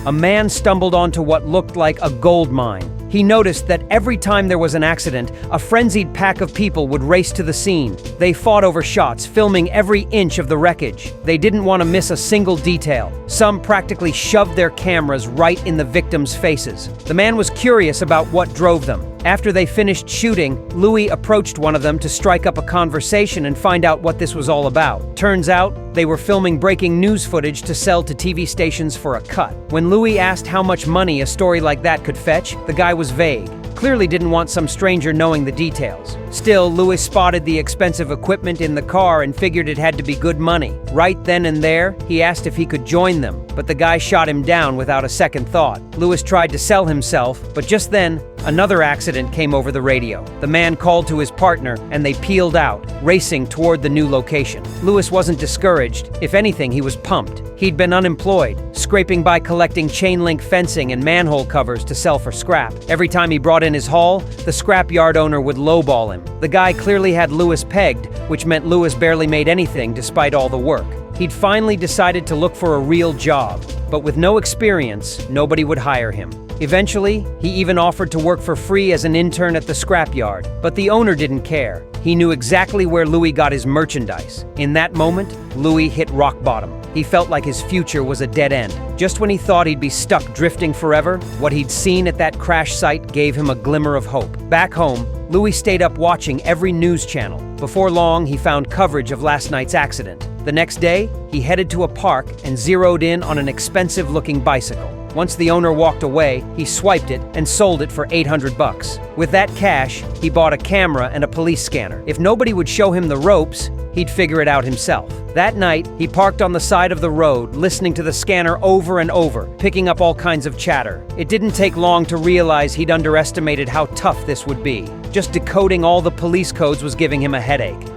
a man stumbled onto what looked like a gold mine. He noticed that every time there was an accident, a frenzied pack of people would race to the scene. They fought over shots, filming every inch of the wreckage. They didn't want to miss a single detail. Some practically shoved their cameras right in the victims' faces. The man was curious about what drove them. After they finished shooting, Louis approached one of them to strike up a conversation and find out what this was all about. Turns out, they were filming breaking news footage to sell to TV stations for a cut. When Louis asked how much money a story like that could fetch, the guy was vague. Clearly didn't want some stranger knowing the details. Still, Louis spotted the expensive equipment in the car and figured it had to be good money. Right then and there, he asked if he could join them, but the guy shot him down without a second thought. Louis tried to sell himself, but just then, another accident came over the radio. The man called to his partner, and they peeled out, racing toward the new location. Louis wasn't discouraged. If anything, he was pumped. He'd been unemployed, scraping by collecting chain-link fencing and manhole covers to sell for scrap. Every time he brought in his haul, the scrapyard owner would lowball him. The guy clearly had Louis pegged, which meant Louis barely made anything despite all the work. He'd finally decided to look for a real job, but with no experience, nobody would hire him. Eventually, he even offered to work for free as an intern at the scrapyard, but the owner didn't care. He knew exactly where Louis got his merchandise. In that moment, Louis hit rock bottom. He felt like his future was a dead end. Just when he thought he'd be stuck drifting forever, what he'd seen at that crash site gave him a glimmer of hope. Back home, Louis stayed up watching every news channel. Before long, he found coverage of last night's accident. The next day, he headed to a park and zeroed in on an expensive-looking bicycle. Once the owner walked away, he swiped it and sold it for $800. With that cash, he bought a camera and a police scanner. If nobody would show him the ropes, he'd figure it out himself. That night, he parked on the side of the road, listening to the scanner over and over, picking up all kinds of chatter. It didn't take long to realize he'd underestimated how tough this would be. Just decoding all the police codes was giving him a headache.